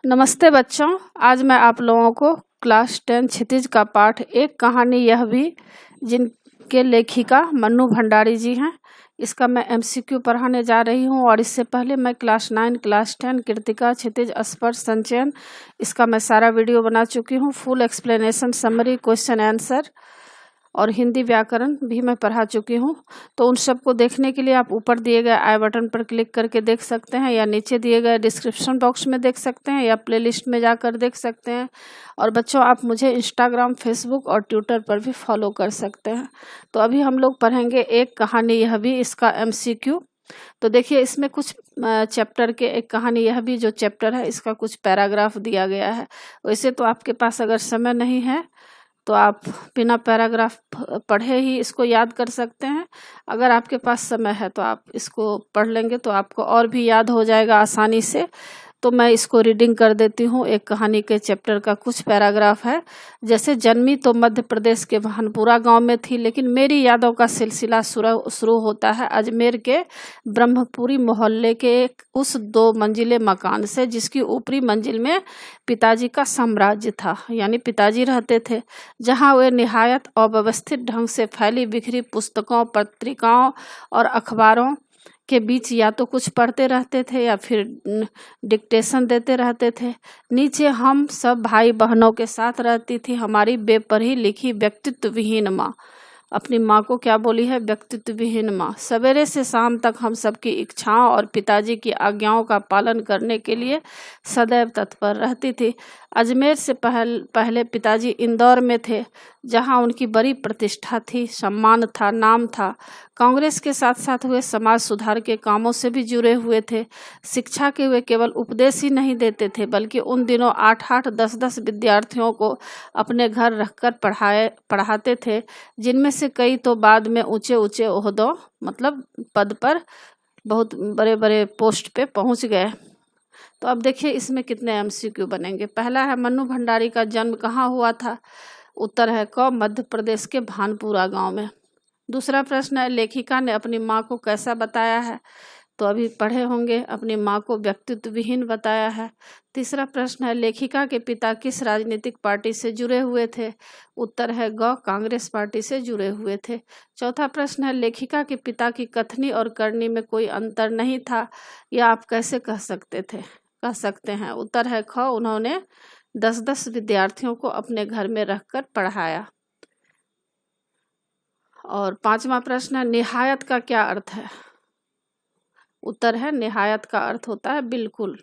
नमस्ते बच्चों, आज मैं आप लोगों को क्लास 10 क्षितिज का पाठ एक कहानी यह भी जिनके लेखिका मन्नू भंडारी जी हैं, इसका मैं एमसीक्यू पढ़ाने जा रही हूं। और इससे पहले मैं क्लास 9, क्लास 10 कृतिका, क्षितिज, स्पर्श, संचयन इसका मैं सारा वीडियो बना चुकी हूं। Full explanation, summary, question answer और हिंदी व्याकरण भी मैं पढ़ा चुकी हूँ। तो उन सबको देखने के लिए आप ऊपर दिए गए आई बटन पर क्लिक करके देख सकते हैं, या नीचे दिए गए डिस्क्रिप्शन बॉक्स में देख सकते हैं, या प्लेलिस्ट में जाकर देख सकते हैं। और बच्चों, आप मुझे इंस्टाग्राम, फेसबुक और ट्विटर पर भी फॉलो कर सकते हैं। तो अभी हम लोग पढ़ेंगे एक कहानी यह भी, इसका एमसीक्यू। तो देखिए, इसमें कुछ चैप्टर के एक कहानी यह भी जो चैप्टर है इसका कुछ पैराग्राफ दिया गया है। वैसे तो आपके पास अगर समय नहीं है तो आप बिना पैराग्राफ पढ़े ही इसको याद कर सकते हैं। अगर आपके पास समय है तो आप इसको पढ़ लेंगे तो आपको और भी याद हो जाएगा आसानी से। तो मैं इसको रीडिंग कर देती हूँ। एक कहानी के चैप्टर का कुछ पैराग्राफ है। जैसे जन्मी तो मध्य प्रदेश के भानपुरा गांव में थी, लेकिन मेरी यादों का सिलसिला शुरू होता है अजमेर के ब्रह्मपुरी मोहल्ले के उस 2 मंजिले मकान से, जिसकी ऊपरी मंजिल में पिताजी का साम्राज्य था, यानी पिताजी रहते थे। जहाँ वे निहायत अव्यवस्थित ढंग से फैली बिखरी पुस्तकों, पत्रिकाओं और अखबारों के बीच या तो कुछ पढ़ते रहते थे या फिर डिक्टेशन देते रहते थे। नीचे हम सब भाई बहनों के साथ रहती थी हमारी बेपरही लिखी व्यक्तित्व विहीन माँ। अपनी माँ को क्या बोली है? व्यक्तित्व विहीन माँ। सवेरे से शाम तक हम सबकी इच्छाओं और पिताजी की आज्ञाओं का पालन करने के लिए सदैव तत्पर रहती थी। अजमेर से पहले पिताजी इंदौर में थे, जहाँ उनकी बड़ी प्रतिष्ठा थी, सम्मान था, नाम था। कांग्रेस के साथ साथ वे समाज सुधार के कामों से भी जुड़े हुए थे। शिक्षा के वे केवल उपदेश ही नहीं देते थे, बल्कि उन दिनों 8-8, 10-10 विद्यार्थियों को अपने घर रखकर पढ़ाते थे, जिनमें से कई तो बाद में ऊंचे ऊंचे ओहदों मतलब पद पर बहुत बड़े बड़े पोस्ट पे पहुंच गए। तो अब देखिए इसमें कितने एमसीक्यू बनेंगे। पहला है, मन्नू भंडारी का जन्म कहाँ हुआ था? उत्तर है क, मध्य प्रदेश के भानपुरा गांव में। दूसरा प्रश्न है, लेखिका ने अपनी माँ को कैसा बताया है? तो अभी पढ़े होंगे, अपनी माँ को व्यक्तित्व विहीन बताया है। तीसरा प्रश्न है, लेखिका के पिता किस राजनीतिक पार्टी से जुड़े हुए थे? उत्तर है ग, कांग्रेस पार्टी से जुड़े हुए थे। चौथा प्रश्न है, लेखिका के पिता की कथनी और करनी में कोई अंतर नहीं था, या आप कैसे कह सकते हैं? उत्तर है ख, उन्होंने 10-10 विद्यार्थियों को अपने घर में रखकर पढ़ाया। और पांचवा प्रश्न है, निहायत का क्या अर्थ है? उत्तर है, निहायत का अर्थ होता है बिल्कुल।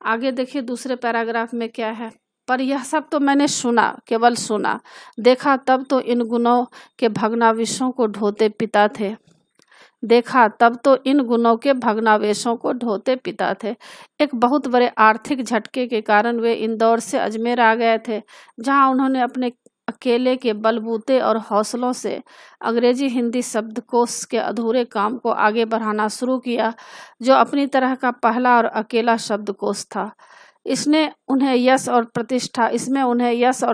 आगे देखिए दूसरे पैराग्राफ में क्या है, पर यह सब तो मैंने सुना, केवल सुना, देखा तब तो इन गुणों के भग्नावेशों को ढोते पिता थे। देखा तब तो इन गुणों के भग्नावेशों को ढोते पिता थे। एक बहुत बड़े आर्थिक झटके के कारण वे इंदौर से अजमेर आ गए थे, जहां उन्होंने अपने अकेले के बलबूते और हौसलों से अंग्रेजी हिंदी शब्दकोश के अधूरे काम को आगे बढ़ाना शुरू किया, जो अपनी तरह का पहला और अकेला शब्दकोश था। इसमें उन्हें यश और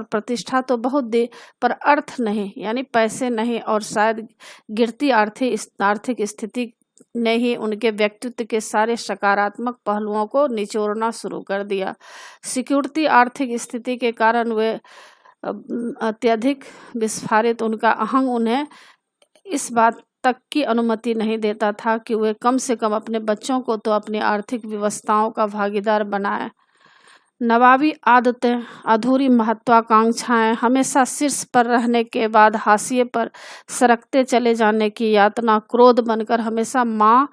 प्रतिष्ठा तो बहुत दी, पर अर्थ नहीं, यानी पैसे नहीं, और शायद गिरती आर्थिक स्थिति ने ही उनके व्यक्तित्व के सारे सकारात्मक पहलुओं को निचोड़ना शुरू कर दिया। सिक्योरिटी आर्थिक स्थिति के कारण वे अत्यधिक विस्फारित उनका अहंग उन्हें इस बात तक की अनुमति नहीं देता था कि वे कम से कम अपने बच्चों को तो अपनी आर्थिक व्यवस्थाओं का भागीदार बनाएं। नवाबी आदतें, अधूरी महत्वाकांक्षाएं, हमेशा शीर्ष पर रहने के बाद हाशिए पर सरकते चले जाने की यातना क्रोध बनकर हमेशा माँ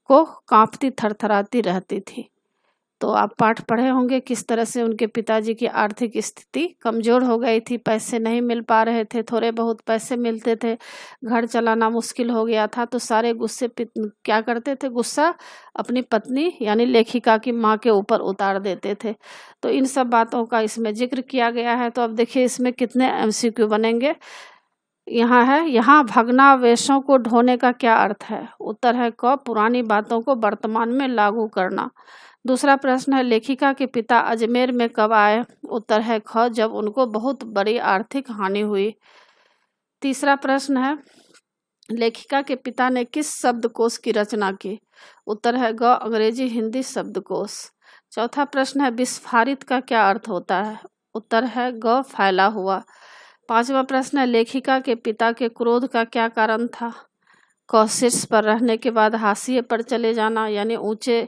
को कांपती थरथराती रहती थी। तो आप पाठ पढ़े होंगे किस तरह से उनके पिताजी की आर्थिक स्थिति कमज़ोर हो गई थी, पैसे नहीं मिल पा रहे थे, थोड़े बहुत पैसे मिलते थे, घर चलाना मुश्किल हो गया था। तो सारे गुस्से क्या करते थे? गुस्सा अपनी पत्नी यानी लेखिका की माँ के ऊपर उतार देते थे। तो इन सब बातों का इसमें जिक्र किया गया है। तो अब देखिए इसमें कितने एमसीक्यू बनेंगे। यहाँ भग्नावेशों को ढोने का क्या अर्थ है? उत्तर है क, पुरानी बातों को वर्तमान में लागू करना। दूसरा प्रश्न है, लेखिका के पिता अजमेर में कब आए? उत्तर है ख, जब उनको बहुत बड़ी आर्थिक हानि हुई। तीसरा प्रश्न है, लेखिका के पिता ने किस शब्दकोश की रचना की? उत्तर है ग, अंग्रेजी हिंदी शब्दकोश। चौथा प्रश्न है विस्फारित का क्या अर्थ होता है? उत्तर है ग फैला हुआ। पांचवा प्रश्न है लेखिका के पिता के क्रोध का क्या कारण था? क शीर्ष पर रहने के बाद हाशिए पर चले जाना, यानी ऊंचे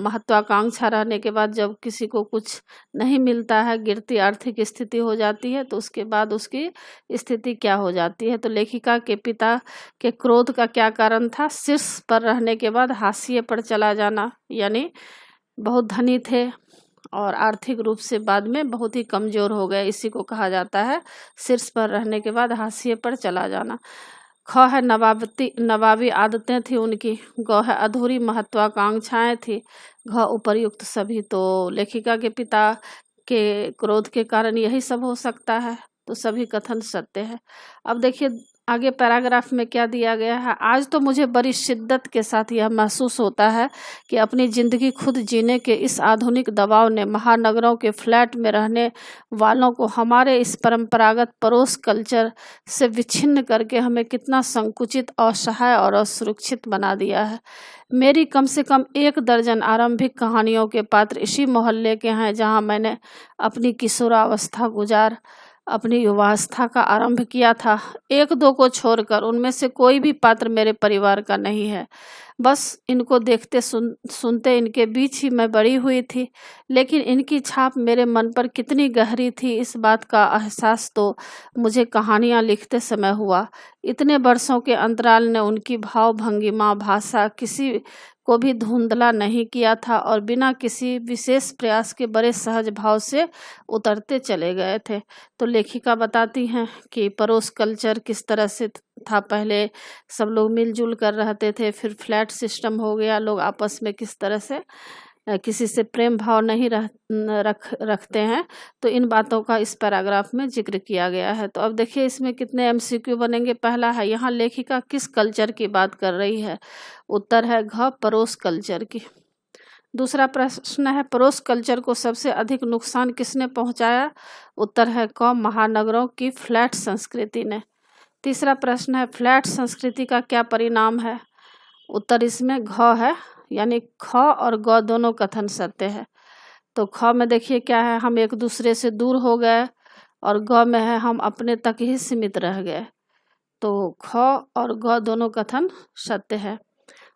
महत्वाकांक्षा रहने के बाद जब किसी को कुछ नहीं मिलता है, गिरती आर्थिक स्थिति हो जाती है, तो उसके बाद उसकी स्थिति क्या हो जाती है? तो लेखिका के पिता के क्रोध का क्या कारण था? शीर्ष पर रहने के बाद हाशिए पर चला जाना, यानी बहुत धनी थे और आर्थिक रूप से बाद में बहुत ही कमजोर हो गए, इसी को कहा जाता है शीर्ष पर रहने के बाद हाशिए पर चला जाना। ख है नवाबी आदतें थी उनकी। ग है अधूरी महत्वाकांक्षाएं थी। घ उपर्युक्त सभी। तो लेखिका के पिता के क्रोध के कारण यही सब हो सकता है, तो सभी कथन सत्य है। अब देखिए आगे पैराग्राफ में क्या दिया गया है। आज तो मुझे बड़ी शिद्दत के साथ यह महसूस होता है कि अपनी ज़िंदगी खुद जीने के इस आधुनिक दबाव ने महानगरों के फ्लैट में रहने वालों को हमारे इस परंपरागत पड़ोस कल्चर से विच्छिन्न करके हमें कितना संकुचित, असहाय और असुरक्षित बना दिया है। मेरी कम से कम 1 दर्जन आरंभिक कहानियों के पात्र इसी मोहल्ले के हैं जहां मैंने अपनी किशोरावस्था गुजार अपनी युवावस्था का आरंभ किया था। 1-2 को छोड़कर उनमें से कोई भी पात्र मेरे परिवार का नहीं है। बस इनको देखते सुनते इनके बीच ही मैं बड़ी हुई थी, लेकिन इनकी छाप मेरे मन पर कितनी गहरी थी इस बात का एहसास तो मुझे कहानियाँ लिखते समय हुआ। इतने वर्षों के अंतराल ने उनकी भाव भंगिमा, भाषा किसी को भी धुंधला नहीं किया था और बिना किसी विशेष प्रयास के बड़े सहज भाव से उतरते चले गए थे। तो लेखिका बताती हैं कि पड़ोस कल्चर किस तरह से था। पहले सब लोग मिलजुल कर रहते थे, फिर फ्लैट सिस्टम हो गया, लोग आपस में किस तरह से किसी से प्रेम भाव नहीं रखते हैं। तो इन बातों का इस पैराग्राफ में जिक्र किया गया है। तो अब देखिए इसमें कितने MCQ बनेंगे। पहला है यहाँ लेखिका किस कल्चर की बात कर रही है? उत्तर है घ पड़ोस कल्चर की। दूसरा प्रश्न है पड़ोस कल्चर को सबसे अधिक नुकसान किसने पहुंचाया? उत्तर है क महानगरों की फ्लैट संस्कृति ने। तीसरा प्रश्न है फ्लैट संस्कृति का क्या परिणाम है? उत्तर इसमें घ है, यानी ख और ग दोनों कथन सत्य है। तो ख में देखिए क्या है, हम एक दूसरे से दूर हो गए, और ग में है हम अपने तक ही सीमित रह गए। तो ख और ग दोनों कथन सत्य है।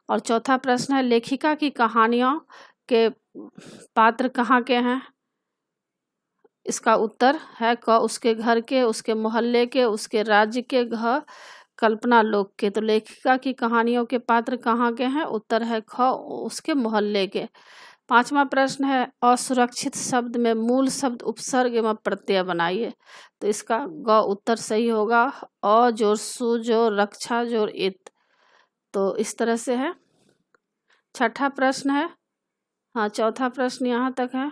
और चौथा प्रश्न है लेखिका की कहानियों के पात्र कहाँ के हैं? इसका उत्तर है क उसके घर के, उसके मोहल्ले के, उसके राज्य के, घ कल्पना लोक के। तो लेखिका की कहानियों के पात्र कहाँ के हैं? उत्तर है ख उसके मोहल्ले के। पांचवा प्रश्न है असुरक्षित शब्द में मूल शब्द उपसर्ग एवं प्रत्यय बनाइए। तो इसका ग उत्तर सही होगा। अ जोर सु जोर रक्षा जोर इत। तो इस तरह से है। छठा प्रश्न है, हाँ चौथा प्रश्न यहाँ तक है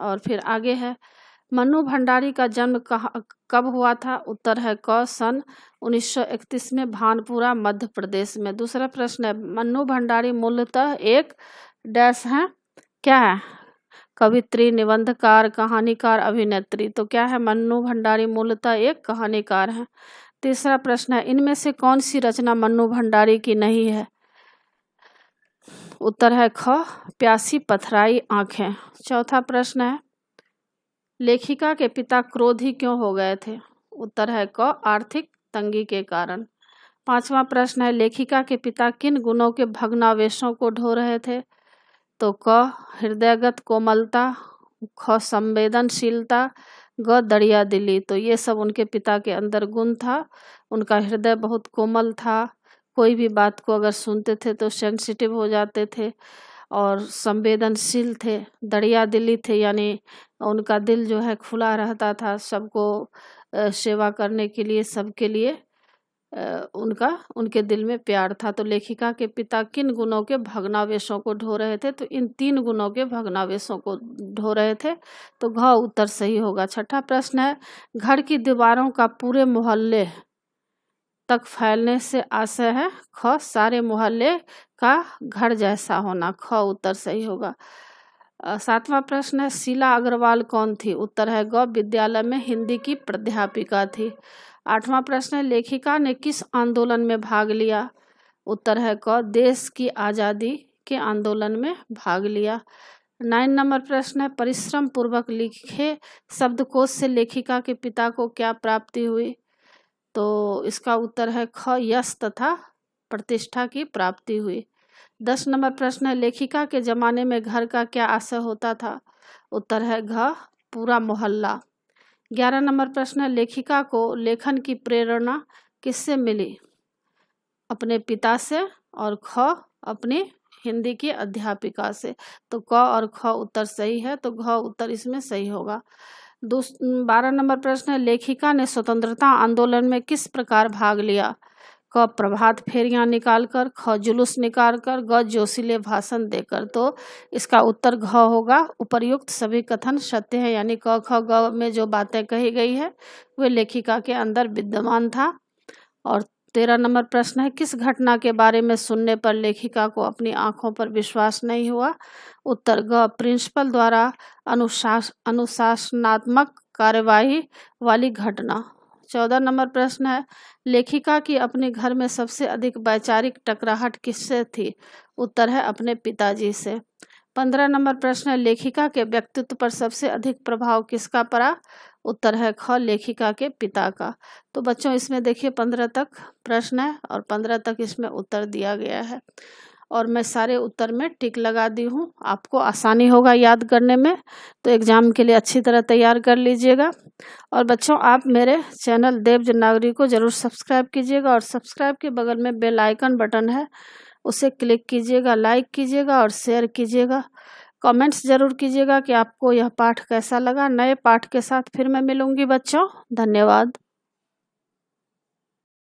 और फिर आगे है मन्नू भंडारी का जन्म कब हुआ था? उत्तर है क सन 1931 में भानपुरा मध्य प्रदेश में। दूसरा प्रश्न है मन्नू भंडारी मूलतः एक डैश है, क्या है? कवित्री, निबंधकार, कहानीकार, अभिनेत्री। तो क्या है? मन्नू भंडारी मूलतः एक कहानीकार है। तीसरा प्रश्न है इनमें से कौन सी रचना मन्नू भंडारी की नहीं है? उत्तर है ख प्यासी पथराई आंखें। चौथा प्रश्न है लेखिका के पिता क्रोधी क्यों हो गए थे? उत्तर है क आर्थिक तंगी के कारण। पांचवा प्रश्न है लेखिका के पिता किन गुणों के भग्नावेशों को ढो रहे थे? तो क हृदयगत कोमलता, ख संवेदनशीलता, ग दरिया दिली। तो ये सब उनके पिता के अंदर गुण था। उनका हृदय बहुत कोमल था, कोई भी बात को अगर सुनते थे तो सेंसिटिव हो जाते थे, और संवेदनशील थे, दरिया दिली थे, यानी उनका दिल जो है खुला रहता था सबको सेवा करने के लिए, सबके लिए उनके दिल में प्यार था। तो लेखिका के पिता किन गुणों के भग्नावेशों को ढो रहे थे? तो इन 3 गुणों के भग्नावेशों को ढो रहे थे। तो घ उत्तर सही होगा। छठा प्रश्न है घर की दीवारों का पूरे मोहल्ले तक फैलने से आशय है ख सारे मोहल्ले का घर जैसा होना। ख उत्तर सही होगा। सातवां प्रश्न है शीला अग्रवाल कौन थी? उत्तर है ग विद्यालय में हिंदी की प्राध्यापिका थी। आठवां प्रश्न है लेखिका ने किस आंदोलन में भाग लिया? उत्तर है क, देश की आज़ादी के आंदोलन में भाग लिया। 9 नंबर प्रश्न है, परिश्रम पूर्वक लिखे शब्दकोश से लेखिका के पिता को क्या प्राप्ति हुई? तो इसका उत्तर है ख, यश तथा प्रतिष्ठा की प्राप्ति हुई। 10 नंबर प्रश्न है, लेखिका के जमाने में घर का क्या आशय होता था? उत्तर है घ, पूरा मोहल्ला। 11 नंबर प्रश्न है, लेखिका को लेखन की प्रेरणा किससे मिली? अपने पिता से, और ख, अपनी हिंदी की अध्यापिका से। तो क और ख उत्तर सही है, तो घ उत्तर इसमें सही होगा। 12 नंबर प्रश्न है, लेखिका ने स्वतंत्रता आंदोलन में किस प्रकार भाग लिया? क, प्रभात फेरियां निकालकर, ख, जुलूस निकालकर, ग, जोशीले भाषण देकर। तो इसका उत्तर घ होगा। उपर्युक्त सभी कथन सत्य है, यानी क, ख, ग में जो बातें कही गई है वे लेखिका के अंदर विद्यमान था। और 13 नंबर प्रश्न है, किस घटना के बारे में सुनने पर लेखिका को अपनी आंखों पर विश्वास नहीं हुआ? उत्तर ग, प्रिंसिपल द्वारा अनुशासनात्मक कार्यवाही वाली घटना। 14 नंबर प्रश्न है, लेखिका की अपने घर में सबसे अधिक वैचारिक टकराहट किससे थी? उत्तर है अपने पिताजी से। 15 नंबर प्रश्न है, लेखिका के व्यक्तित्व पर सबसे अधिक प्रभाव किसका पड़ा? उत्तर है ख, लेखिका के पिता का। तो बच्चों इसमें देखिए 15 तक प्रश्न है और 15 तक इसमें उत्तर दिया गया है, और मैं सारे उत्तर में टिक लगा दी हूँ। आपको आसानी होगा याद करने में, तो एग्ज़ाम के लिए अच्छी तरह तैयार कर लीजिएगा। और बच्चों आप मेरे चैनल देवज नागरी को ज़रूर सब्सक्राइब कीजिएगा, और सब्सक्राइब के बगल में बेल आइकन बटन है, उसे क्लिक कीजिएगा, लाइक कीजिएगा और शेयर कीजिएगा। कमेंट्स ज़रूर कीजिएगा कि आपको यह पाठ कैसा लगा। नए पाठ के साथ फिर मैं मिलूँगी बच्चों। धन्यवाद।